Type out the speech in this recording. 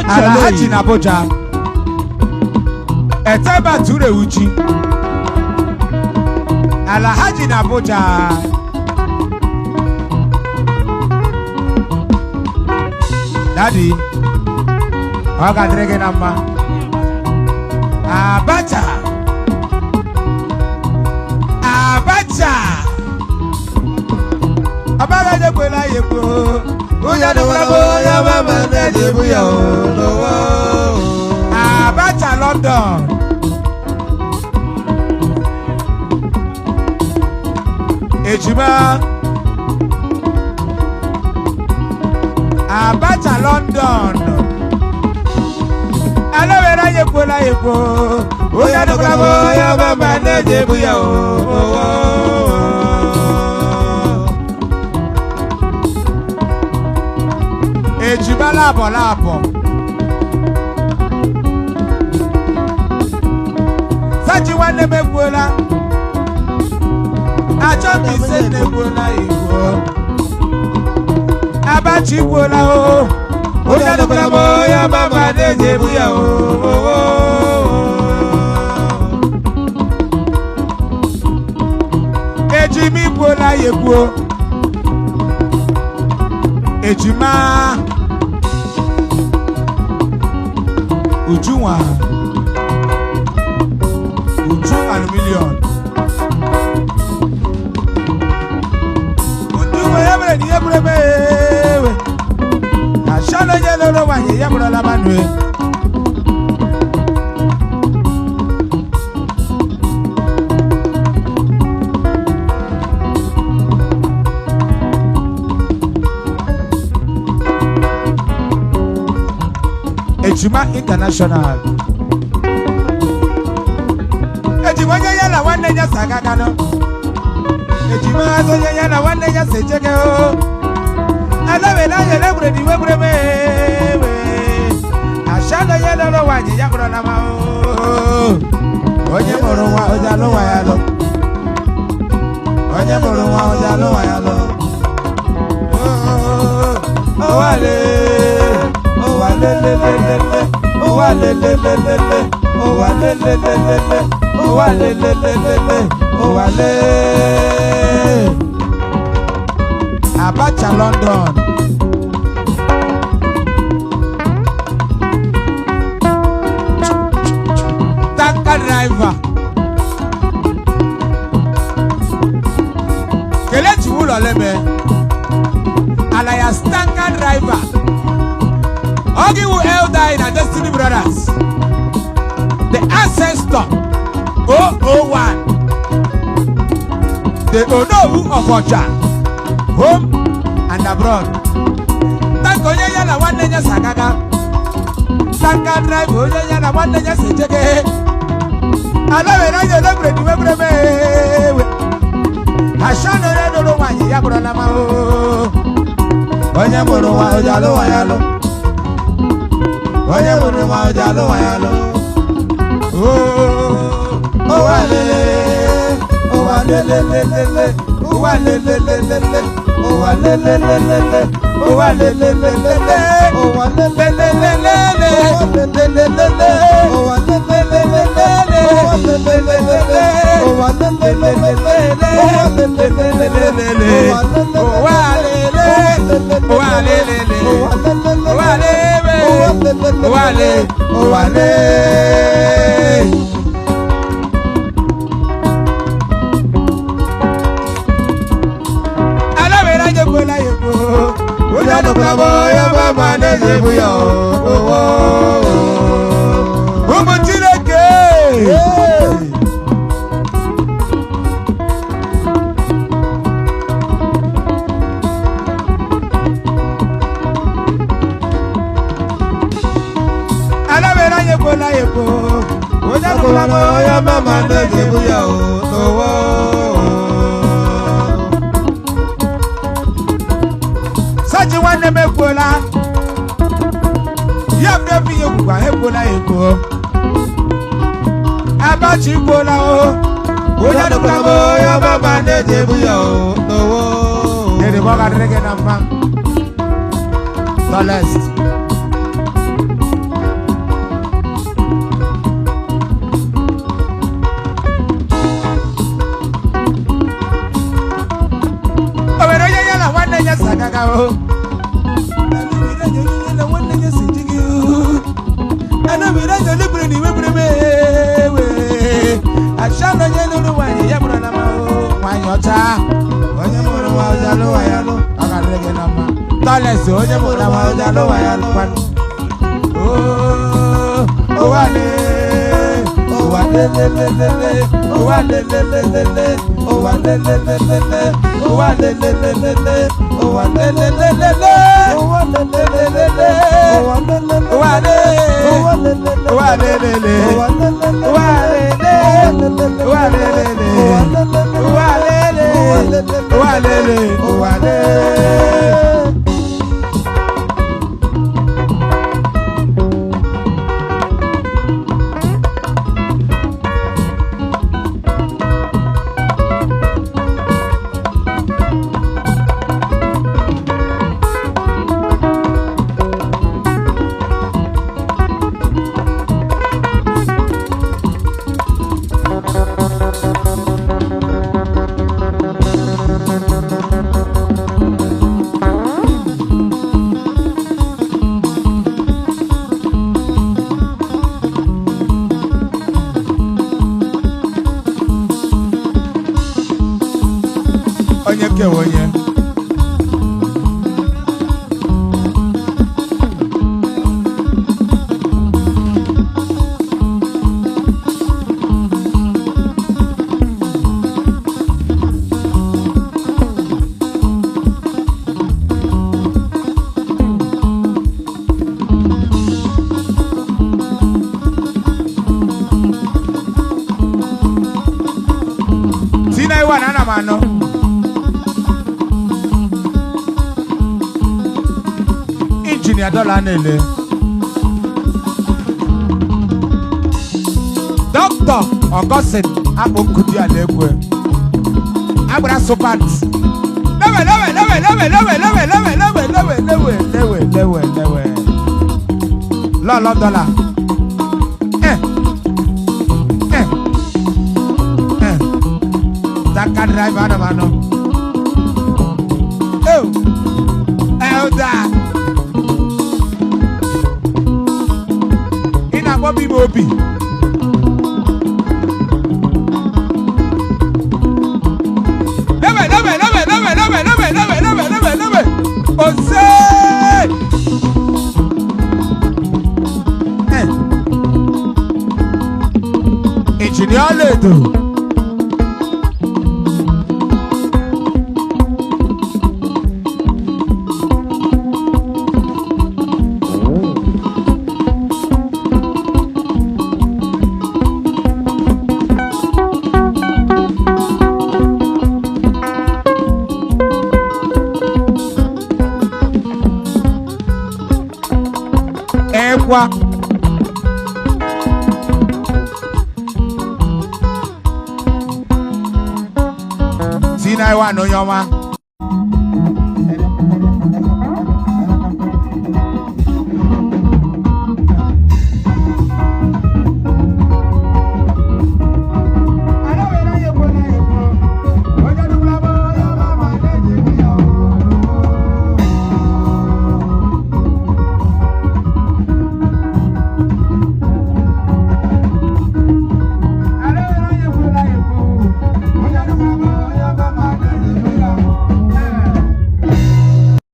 Alhaji Naboja. Eteba Ture Uchi. Alhaji Naboja. Daddy. Oga drege namba. Abacha. Abacha. Abaga de kwela yeko. Uya do bravo ya mama de buya o. Abacha London. Ejima. Abacha London. Alo vera yeko la yeko. Uya do bravo ya mama de buya o. Ejima labo labo. Sachi wane megwola. Acho mi se negwola igwo. Abachi gwola o. Oya do bravo ya mama de buya o. Ejimi gwola yegwo. Ejima Ujunwa Uju aluminium Ujunwa yabre ni yabre mewe Ashana yelo lo wanye yabre la manwe Ejima International. Ejima yala wane nya sagagano. Ejima zo yala wane nya sejege o. Alawe na yele bredi we breme. Ashana yele lo wanye ya bro na ma o. Onye moro wa ojalo wa ya lo. Onye moro wa ojalo wa ya lo. Oh wale. Oh wale le le le le. Oh wale le le le le. Oh wale le le le le. Oh wale le le le le. Oh wale. Abacha London. Tanker driver. Kelechi wulo lebe. Alias tanker driver. Ogiwu Elder in Destiny Brothers. The ancestor 001. The Onowu of Oja. Home and abroad. Tanko yaya na one nya sagaga. Tanker driver yaya na one nya sejege. Alawe na yele bredi we brebe. Ashano re do lo wanyi ya bro na ma o. Onye moro wa ojalo wa ya lo. Onye moro wa ojalo wa ya lo. Oh wale. Oh wale le le le le. Oh wale le le le le. Oh wale le le le le. Oh wale le le le le. Oh wale le le le le. Oh wale le le le le. Oh wale le le le le. Oh wale le le le le. Oh wale le le le le. Oh wale le. Oh wale le le. Oh wale. Oh wale. Oh wale. Oya do bravo ya mama de buya o. Omo tireke. Ala vera yebo la yebo. Oya do bravo ya mama de buya o. Saji wane mekola. Yamde biye kwa hekola eko. Abachi kola o. Oya do bravo ya mama de buya o. Nere boga rege namba. Celeste. o. Anubira nyonyi na wonne nyesijigi. Anubira nyonyi buri ni webure mewe. Ashana nyelu wani ya mura na ma o. Wani ota. Onye mura wa ojalo wa ya lo. Akarege na ma. Tales onye mura wa ojalo wa ya lo pan. Oh, oh wale. Oh wale le le le le. Oh wale le le le le. Oh wale le le le le. Oh wale le le le le. Oh wale le le le le. Oh wale le le le le. Oh wale. Oh wale le le. Oh wale le le. Oh wale le le. Oh wale le. Oh wale le le. Oh wale le. Oh wale le. Oh wale. Onye ke onye Tina iwa nana mano Engineer dollar nele Doctor Augustine Akpokudi Alekwe Agbara Sopant lewe Lolo dollar Taka driver na mano Elda Ina Bobby Mobi Leve Ose Engineer Ledo Ekwa Tina iwa Onyeoma